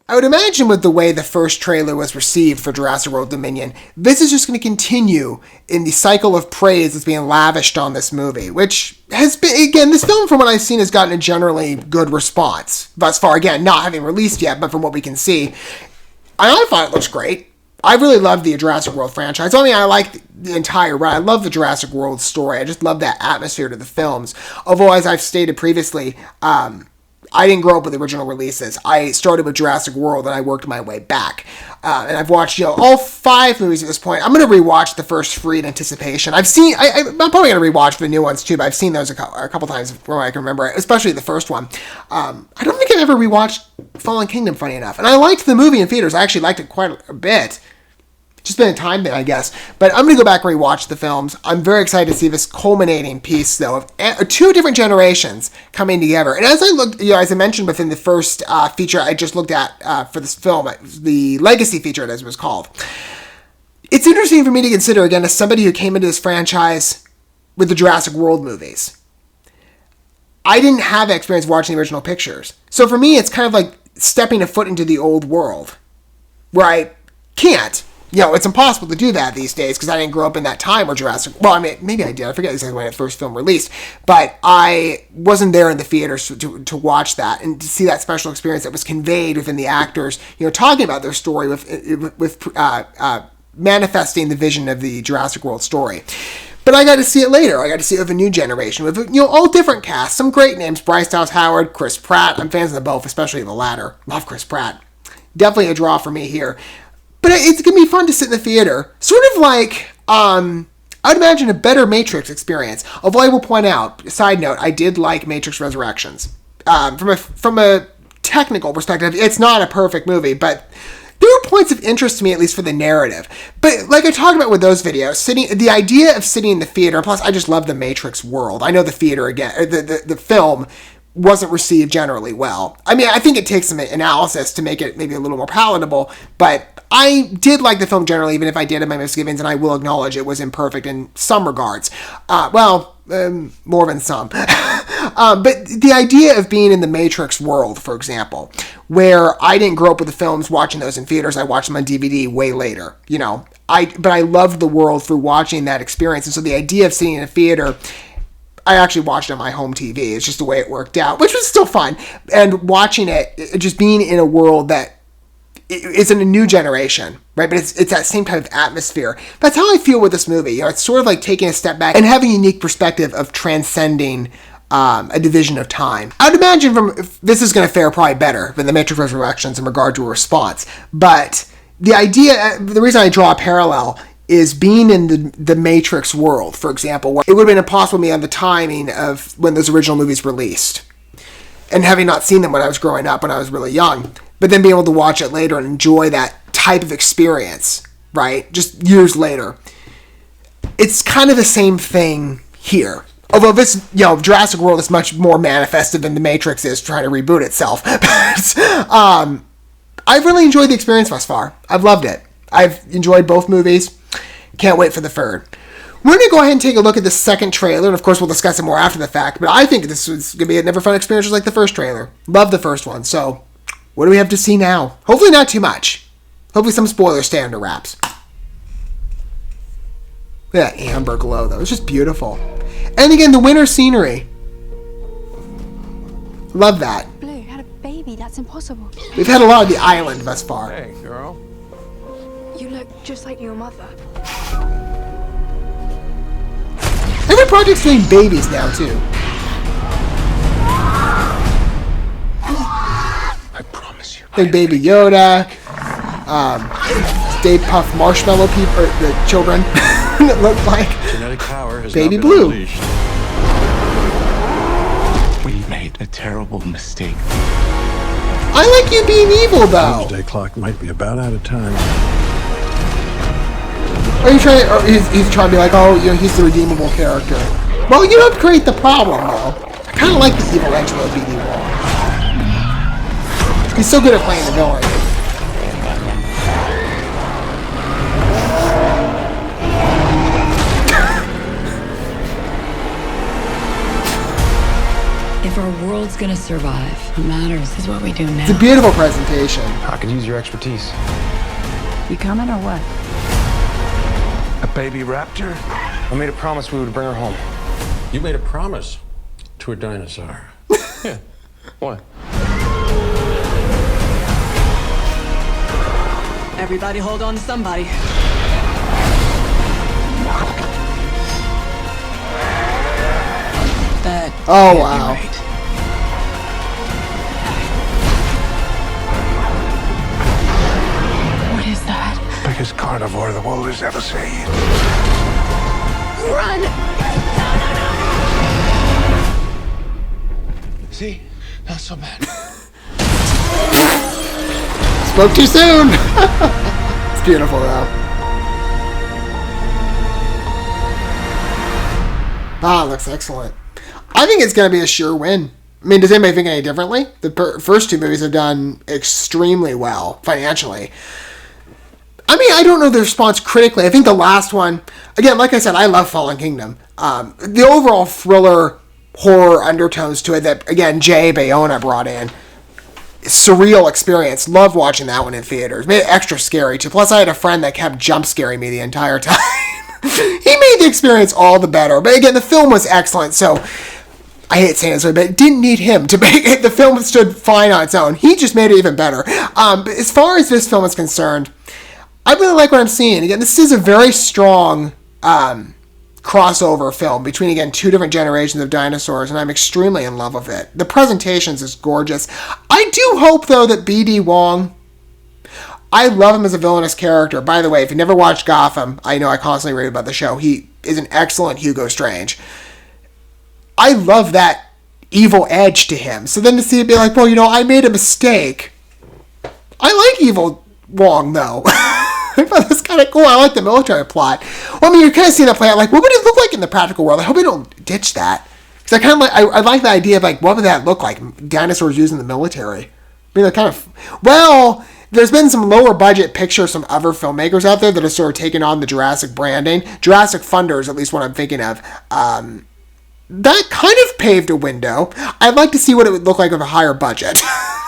I would imagine with the way the first trailer was received for Jurassic World Dominion, this is just going to continue in the cycle of praise that's being lavished on this movie, which has been, again, this film from what I've seen has gotten a generally good response thus far. Again, not having released yet, but from what we can see. I thought it looks great. I really love the Jurassic World franchise. I mean, I like the entire run. I love the Jurassic World story. I just love that atmosphere to the films. Although, as I've stated previously, I didn't grow up with the original releases. I started with Jurassic World and I worked my way back. And I've watched, all 5 movies at this point. I'm going to rewatch the first 3 in anticipation. I'm probably going to rewatch the new ones too, but I've seen those a couple times from what I can remember, especially the first one. I don't think I've ever rewatched Fallen Kingdom, funny enough. And I liked the movie in theaters. I actually liked it quite a bit. Just been a time thing, I guess. But I'm going to go back and rewatch the films. I'm very excited to see this culminating piece, though, of 2 different generations coming together. And as I looked, as I mentioned within the first feature I just looked at for this film, the Legacy feature, as it was called, it's interesting for me to consider, again, as somebody who came into this franchise with the Jurassic World movies. I didn't have that experience watching the original pictures. So for me, it's kind of like stepping a foot into the old world, where I can't. It's impossible to do that these days because I didn't grow up in that time where Jurassic... Well, I mean, maybe I did. I forget exactly when the first film released. But I wasn't there in the theaters to watch that and to see that special experience that was conveyed within the actors, talking about their story with manifesting the vision of the Jurassic World story. But I got to see it later. I got to see it with a new generation with, all different casts. Some great names. Bryce Dallas Howard, Chris Pratt. I'm fans of them both, especially the latter. Love Chris Pratt. Definitely a draw for me here. But it's going to be fun to sit in the theater. Sort of like, I'd imagine a better Matrix experience. Although I will point out, side note, I did like Matrix Resurrections. From a technical perspective, it's not a perfect movie, but there were points of interest to me, at least for the narrative. But like I talked about with those videos, the idea of sitting in the theater, plus I just love the Matrix world. I know the theater, again, the film wasn't received generally well. I mean, I think it takes some analysis to make it maybe a little more palatable, but I did like the film generally, even if I did have my misgivings, and I will acknowledge it was imperfect in some regards. More than some. But the idea of being in the Matrix world, for example, where I didn't grow up with the films watching those in theaters, I watched them on DVD way later, but I loved the world through watching that experience, and so the idea of sitting in a theater, I actually watched it on my home TV. It's just the way it worked out, which was still fun. And watching it, just being in a world that is in a new generation, right? But it's that same type of atmosphere. That's how I feel with this movie. It's sort of like taking a step back and having a unique perspective of transcending a division of time. I would imagine this is going to fare probably better than the Matrix Resurrections in regard to a response. But the reason I draw a parallel is being in the Matrix world, for example, where it would have been impossible for me on the timing of when those original movies released. And having not seen them when I was growing up, when I was really young, but then being able to watch it later and enjoy that type of experience, right? Just years later. It's kind of the same thing here. Although this, Jurassic World is much more manifested than the Matrix is trying to reboot itself. But, I've really enjoyed the experience thus far. I've loved it. I've enjoyed both movies. Can't wait for the third. We're going to go ahead and take a look at the second trailer, and of course we'll discuss it more after the fact, but I think this is going to be a never fun experience just like the first trailer. Love the first one, so what do we have to see now? Hopefully not too much. Hopefully some spoilers stay under wraps. Look at that amber glow, though. It's just beautiful. And again, the winter scenery. Love that. Blue had a baby. That's impossible. We've had a lot of the island thus far. Hey, girl. You look just like your mother. Every project's doing babies now, too. I promise you. Big Baby Yoda. Stay Puft Marshmallow people, or the children. It looked like. Genetic power has Baby now been Blue. unleashed. We made a terrible mistake. I like you being evil, though. Doomsday clock might be about out of time. Are you trying? Or he's trying to be like, oh, he's the redeemable character. Well, you don't create the problem, though. I kind of like the evil Angelo BD Wall. He's so good at playing the villain. If our world's world's gonna survive. What matters is what we do now. It's a beautiful presentation. I could use your expertise. You coming or what? A baby raptor? I made a promise we would bring her home. You made a promise to a dinosaur. Yeah. What? Everybody hold on to somebody. That Oh, can't be wow. right. What is that? Biggest carnivore the world has ever seen. Run! See? Not so bad. Spoke too soon. It's beautiful though. Ah, it looks excellent. I think it's going to be a sure win. I mean, does anybody think any differently? The first two movies have done extremely well financially. I mean, I don't know the response critically. I think the last one, again, like I said, I love Fallen Kingdom. The overall thriller, horror undertones to it that, again, Jay Bayona brought in. Surreal experience. Loved watching that one in theaters. Made it extra scary, too. Plus, I had a friend that kept jump scaring me the entire time. He made the experience all the better. But again, the film was excellent, so I hate saying this, but it didn't need him to make it. The film stood fine on its own. He just made it even better. But as far as this film is concerned, I really like what I'm seeing. Again, this is a very strong crossover film between, again, two different generations of dinosaurs, and I'm extremely in love with it. The presentations is gorgeous. I do hope, though, that B.D. Wong, I love him as a villainous character. By the way, if you never watched Gotham, I know I constantly rave about the show. He is an excellent Hugo Strange. I love that evil edge to him. So then to see it be like, well, you know, I made a mistake. I like Evil Wong, though. I thought that's kind of cool. I like the military plot. Well, I mean, you're kind of seeing that play out. Like, what would it look like in the practical world? I hope they don't ditch that. Because I kind of like, I like the idea of, like, what would that look like? Dinosaurs using the military. I mean, they're kind of, well, there's been some lower budget pictures from other filmmakers out there that are sort of taking on the Jurassic branding. Jurassic Thunder is at least what I'm thinking of. That kind of paved a window. I'd like to see what it would look like with a higher budget.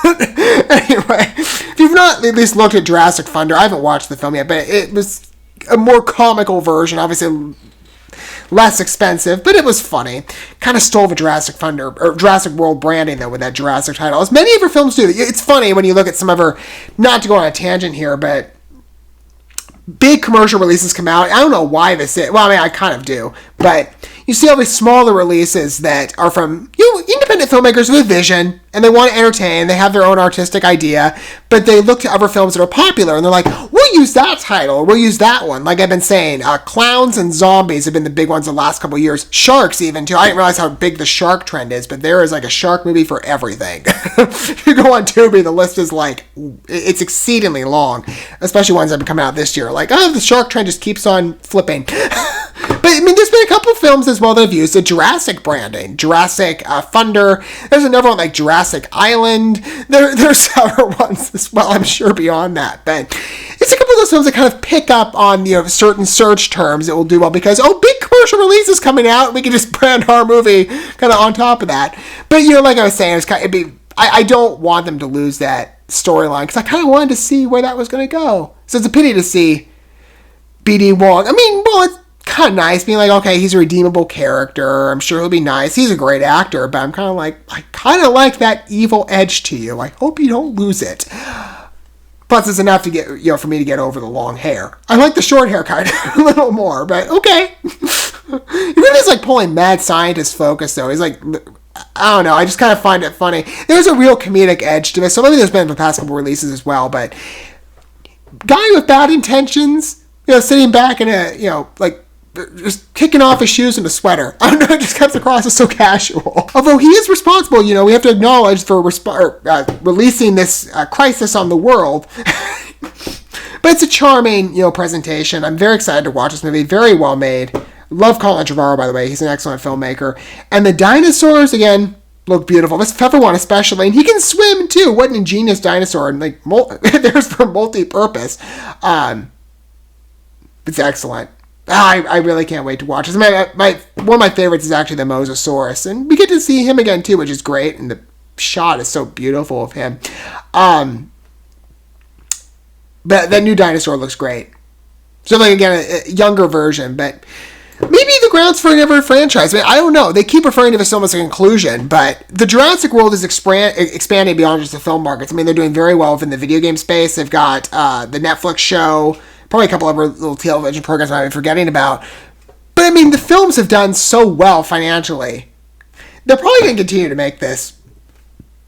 Anyway, if you've not at least looked at Jurassic Thunder, I haven't watched the film yet, but it was a more comical version, obviously less expensive, but it was funny. Kind of stole the Jurassic Thunder, or Jurassic World branding, though, with that Jurassic title, as many of her films do. It's funny when you look at some of her, not to go on a tangent here, but big commercial releases come out. I don't know why this is. Well, I mean, I kind of do, but you see all these smaller releases that are from independent filmmakers with a vision, and they want to entertain, they have their own artistic idea, but they look to other films that are popular, and they're like, we'll use that title, or we'll use that one. Like I've been saying, clowns and zombies have been the big ones the last couple of years. Sharks, even, too. I didn't realize how big the shark trend is, but there is like a shark movie for everything. If you go on Tubi, the list is like, it's exceedingly long, especially ones that have been coming out this year. Like, oh, the shark trend just keeps on flipping. But, I mean, there's been a couple of films as well that have used the Jurassic branding. Jurassic Thunder. There's another one like Jurassic Island. There's several ones as well, I'm sure, beyond that. But it's a couple of those films that kind of pick up on, you know, certain search terms that will do well because, oh, big commercial release is coming out. We can just brand our movie kind of on top of that. But, you know, like I was saying, I don't want them to lose that storyline because I kind of wanted to see where that was going to go. So it's a pity to see B.D. Wong. I mean, well, it's kind of nice being like, okay, he's a redeemable character. I'm sure he'll be nice. He's a great actor, but I'm kind of like, I kind of like that evil edge to you. I hope you don't lose it. Plus, it's enough to get, you know, for me to get over the long hair. I like the short haircut a little more, but okay. He really is like pulling mad scientist focus, though. He's like, I don't know. I just kind of find it funny. There's a real comedic edge to this. So maybe there's been the past couple releases as well, but guy with bad intentions, you know, sitting back in a, you know, like, just kicking off his shoes in a sweater. I don't know, it just comes across as so casual. Although he is responsible, you know, we have to acknowledge for releasing this crisis on the world. But it's a charming, you know, presentation. I'm very excited to watch this movie. Very well made. Love Colin Trevorrow, by the way. He's an excellent filmmaker. And the dinosaurs, again, look beautiful. This feather one especially. And he can swim, too. What an ingenious dinosaur. And, like, there's for multi-purpose. It's excellent. I really can't wait to watch this. One of my favorites is actually the Mosasaurus, and we get to see him again too, which is great. And shot is so beautiful of him. But that new dinosaur looks great. So, like, again, a younger version, but maybe the grounds for another franchise. I mean, I don't know. They keep referring to this film as a conclusion, but the Jurassic World is expanding beyond just the film markets. I mean, they're doing very well within the video game space. They've got the Netflix show, probably a couple other little television programs I'm forgetting about. But, I mean, the films have done so well financially. They're probably going to continue to make this.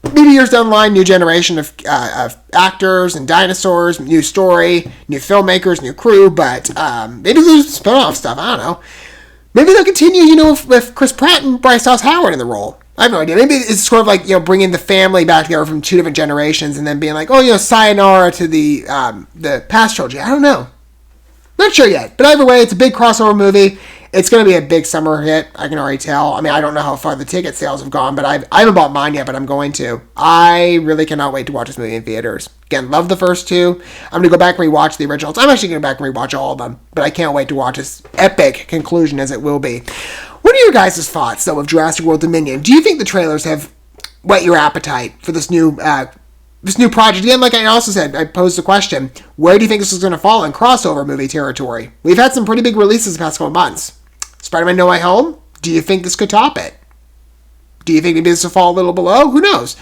Maybe years down the line, new generation of actors and dinosaurs, new story, new filmmakers, new crew, but maybe there's spin-off stuff, I don't know. Maybe they'll continue, with Chris Pratt and Bryce Dallas Howard in the role. I have no idea. Maybe it's sort of like, bringing the family back together from two different generations and then being like, sayonara to the past trilogy. I don't know. Not sure yet. But either way, it's a big crossover movie. It's going to be a big summer hit, I can already tell. I mean, I don't know how far the ticket sales have gone, but I haven't bought mine yet, but I'm going to. I really cannot wait to watch this movie in theaters. Again, love the first two. I'm going to go back and rewatch the originals. I'm actually going to go back and rewatch all of them, but I can't wait to watch this epic conclusion as it will be. What are your guys' thoughts, though, of Jurassic World Dominion? Do you think the trailers have whet your appetite for this new project? Again, like I also said, I posed the question, where do you think this is going to fall in crossover movie territory? We've had some pretty big releases the past couple months. Spider-Man No Way Home? Do you think this could top it? Do you think maybe this will fall a little below? Who knows?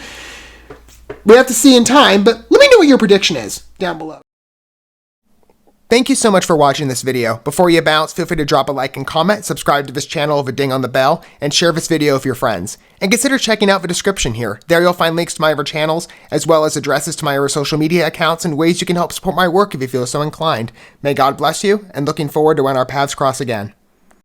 We have to see in time, but let me know what your prediction is down below. Thank you so much for watching this video. Before you bounce, feel free to drop a like and comment, subscribe to this channel with a ding on the bell, and share this video with your friends. And consider checking out the description here. There you'll find links to my other channels, as well as addresses to my other social media accounts and ways you can help support my work if you feel so inclined. May God bless you, and looking forward to when our paths cross again.